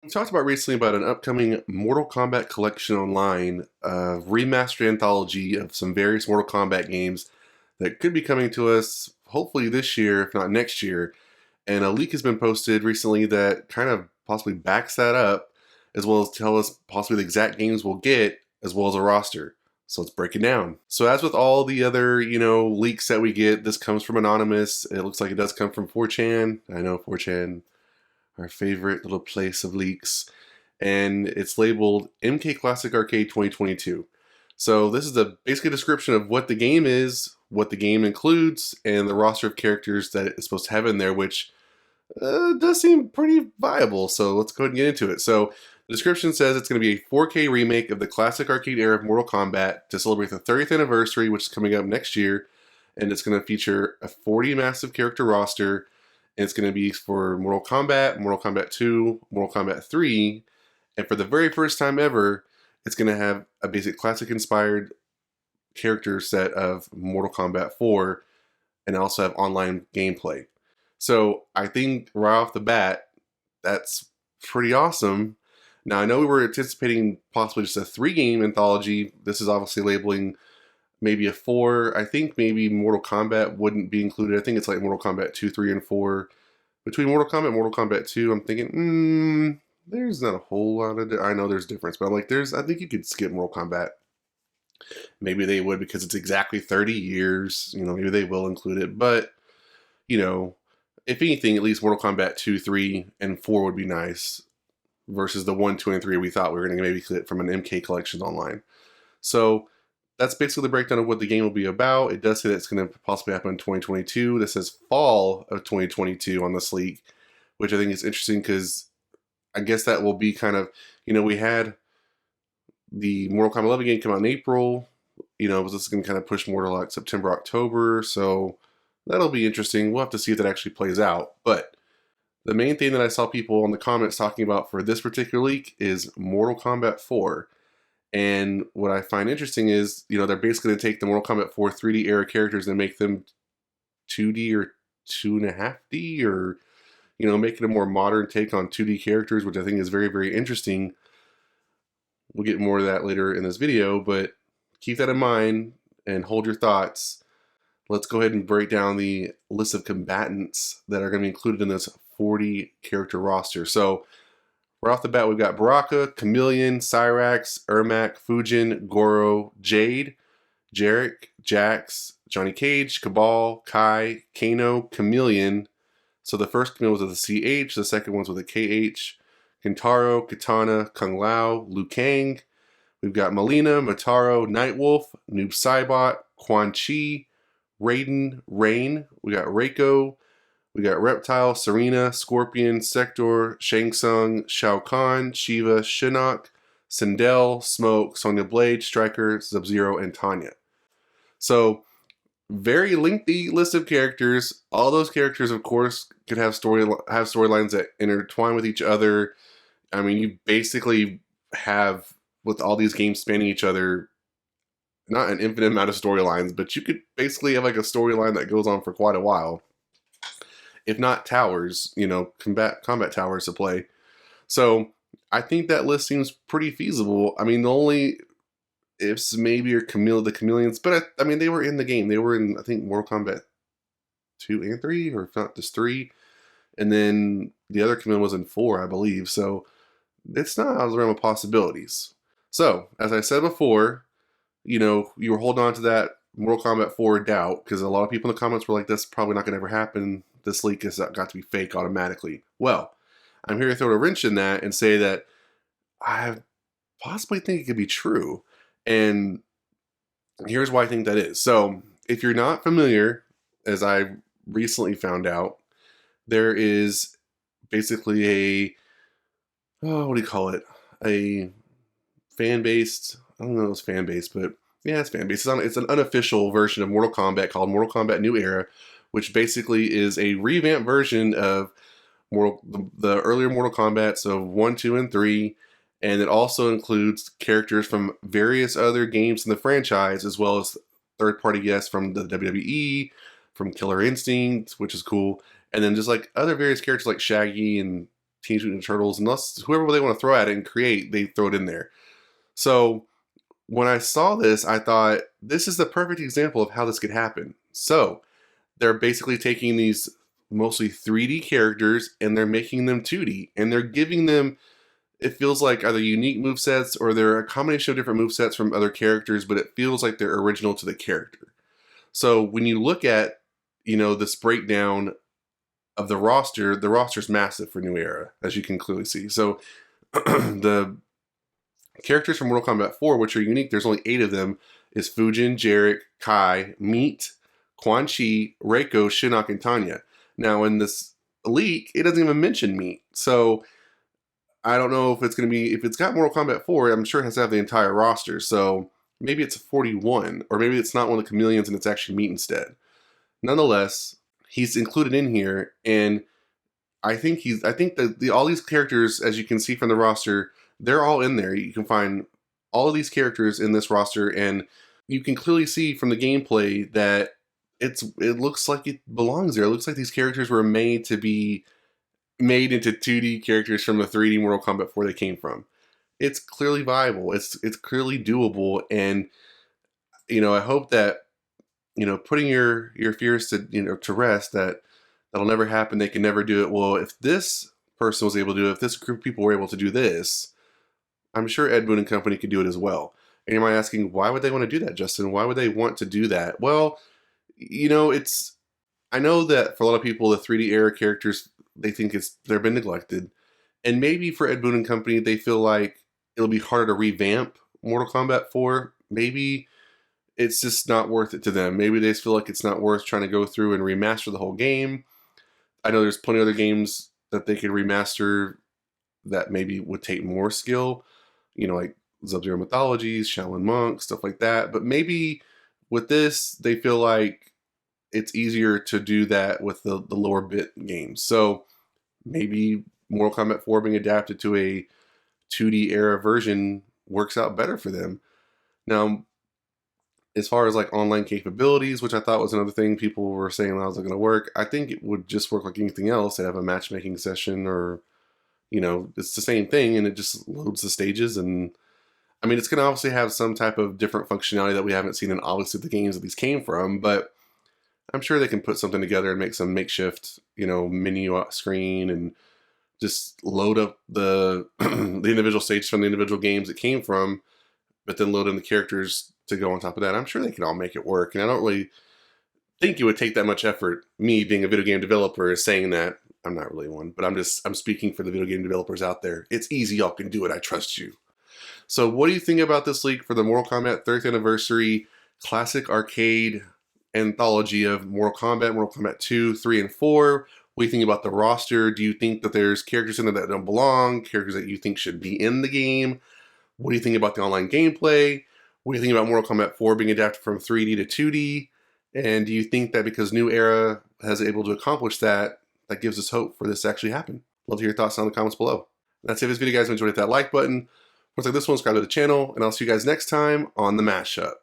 We talked about recently about an upcoming Mortal Kombat collection online, a remastered anthology of some various Mortal Kombat games that could be coming to us hopefully this year, if not next year. And a leak has been posted recently that kind of possibly backs that up, as well as tell us possibly the exact games we'll get, as well as a roster. So let's break it down. So as with all the other, leaks that we get, this comes from Anonymous. It looks like it does come from 4chan. I know 4chan, our favorite little place of leaks, and it's labeled MK Classic Arcade 2022. So this is basically a description of what the game is, what the game includes, and the roster of characters that it's supposed to have in there, which does seem pretty viable. So let's go ahead and get into it. So the description says it's going to be a 4K remake of the classic arcade era of Mortal Kombat to celebrate the 30th anniversary, which is coming up next year, and it's going to feature a 40 massive character roster. And it's going to be for Mortal Kombat, Mortal Kombat 2, Mortal Kombat 3, and for the very first time ever, it's going to have a basic classic-inspired character set of Mortal Kombat 4, and also have online gameplay. So I think right off the bat, that's pretty awesome. Now I know we were anticipating possibly just a 3-game anthology. This is obviously labeling maybe a 4. I think maybe Mortal Kombat wouldn't be included. I think it's like Mortal Kombat 2, 3, and 4. Between Mortal Kombat and Mortal Kombat 2, I'm thinking, there's not a whole lot of... I know there's difference, but I'm like, I think you could skip Mortal Kombat. Maybe they would because it's exactly 30 years. Maybe they will include it. But, if anything, at least Mortal Kombat 2, 3, and 4 would be nice versus the 1, 2, and 3 we thought we were going to maybe get from an MK collection online. So that's basically the breakdown of what the game will be about. It does say that it's going to possibly happen in 2022. This says fall of 2022 on this leak, which I think is interesting because I guess that will be kind of, we had the Mortal Kombat 11 game come out in April. This is going to kind of push more to like September, October. So that'll be interesting. We'll have to see if that actually plays out. But the main thing that I saw people in the comments talking about for this particular leak is Mortal Kombat 4. And what I find interesting is, they're basically going to take the Mortal Kombat 4 3D era characters and make them 2D or 2.5D, or, make it a more modern take on 2D characters, which I think is very, very interesting. We'll get more of that later in this video, but keep that in mind and hold your thoughts. Let's go ahead and break down the list of combatants that are going to be included in this 40 character roster. So right off the bat, we've got Baraka, Chameleon, Cyrax, Ermac, Fujin, Goro, Jade, Jarek, Jax, Johnny Cage, Cabal, Kai, Kano, Chameleon. So the first Chameleon was with a CH, the second one's with a KH. Kintaro, Katana, Kung Lao, Liu Kang. We've got Melina, Mataro, Nightwolf, Noob Saibot, Quan Chi, Raiden, Rain. We got Reiko. We got Reptile, Serena, Scorpion, Sector, Shang Tsung, Shao Kahn, Shiva, Shinnok, Sindel, Smoke, Sonya Blade, Striker, Sub-Zero, and Tanya. So, very lengthy list of characters. All those characters, of course, could have storylines that intertwine with each other. I mean, you basically have, with all these games spanning each other, not an infinite amount of storylines, but you could basically have like a storyline that goes on for quite a while. If not towers, combat towers to play. So I think that list seems pretty feasible. I mean, the only ifs maybe are the Chameleons, but I mean, they were in the game. They were in, I think, Mortal Kombat 2 and 3, or if not just 3. And then the other Chameleon was in 4, I believe. So it's not out of the realm of possibilities. So, as I said before, you were holding on to that Mortal Kombat 4 doubt, because a lot of people in the comments were like, that's probably not going to ever happen. This leak has got to be fake automatically. Well, I'm here to throw a wrench in that and say that I possibly think it could be true. And here's why I think that is. So, if you're not familiar, as I recently found out, there is basically what do you call it? A fan-based, I don't know if it's fan-based, but yeah, it's fan-based. It's an unofficial version of Mortal Kombat called Mortal Kombat New Era, which basically is a revamped version of the earlier Mortal Kombat, so 1, 2, and 3, and it also includes characters from various other games in the franchise, as well as third-party guests from the WWE, from Killer Instinct, which is cool, and then just like other various characters like Shaggy and Teenage Mutant Ninja Turtles, unless whoever they want to throw at it and create, they throw it in there. So when I saw this, I thought, this is the perfect example of how this could happen. So they're basically taking these mostly 3D characters and they're making them 2D, and they're giving them, it feels like, either unique movesets or they're a combination of different movesets from other characters, but it feels like they're original to the character. So when you look at, this breakdown of the roster's massive for New Era, as you can clearly see. So the characters from Mortal Kombat 4, which are unique, there's only 8 of them, is Fujin, Jarek, Kai, Meat, Quan Chi, Reiko, Shinnok, and Tanya. Now in this leak, it doesn't even mention Meat. So I don't know if it's going to be, if it's got Mortal Kombat 4, I'm sure it has to have the entire roster. So maybe it's 41, or maybe it's not one of the chameleons and it's actually Meat instead. Nonetheless, he's included in here, and I think that all these characters, as you can see from the roster, they're all in there. You can find all of these characters in this roster, and you can clearly see from the gameplay that it looks like it belongs there. It looks like these characters were made to be made into 2D characters from the 3D Mortal Kombat 4 they came from. It's clearly viable. It's clearly doable, and I hope that putting your fears to rest, that'll never happen. They can never do it. Well, if this person was able to do it, if this group of people were able to do this, I'm sure Ed Boon and company could do it as well. And you might be asking, why would they want to do that, Justin? Why would they want to do that? Well, I know that for a lot of people, the 3D era characters, they think they've been neglected. And maybe for Ed Boon and company, they feel like it'll be harder to revamp Mortal Kombat 4. Maybe it's just not worth it to them. Maybe they just feel like it's not worth trying to go through and remaster the whole game. I know there's plenty of other games that they could remaster that maybe would take more skill, like Sub-Zero Mythologies, Shaolin Monk, stuff like that. But maybe with this, they feel like it's easier to do that with the lower bit games. So maybe Mortal Kombat 4 being adapted to a 2D era version works out better for them. Now, as far as like online capabilities, which I thought was another thing people were saying how's it going to work, I think it would just work like anything else. They have a matchmaking session, or it's the same thing, and it just loads the stages. And I mean, it's going to obviously have some type of different functionality that we haven't seen in obviously the games that these came from, but I'm sure they can put something together and make some makeshift, menu screen and just load up the the individual stages from the individual games it came from, but then load in the characters to go on top of that. I'm sure they can all make it work, and I don't really think it would take that much effort. Me being a video game developer is saying that. I'm not really one, but I'm speaking for the video game developers out there. It's easy, y'all can do it. I trust you. So what do you think about this leak for the Mortal Kombat 30th Anniversary Classic Arcade Anthology of Mortal Kombat 2, 3, and 4? What do you think about the roster? Do you think that there's characters in there that don't belong? Characters that you think should be in the game? What do you think about the online gameplay? What do you think about Mortal Kombat 4 being adapted from 3D to 2D? And do you think that because New Era has able to accomplish that, that gives us hope for this to actually happen? Love to hear your thoughts down in the comments below. That's it for this video, guys. If you enjoyed it, hit that like button. Once like this one, subscribe to the channel, and I'll see you guys next time on the Mashup.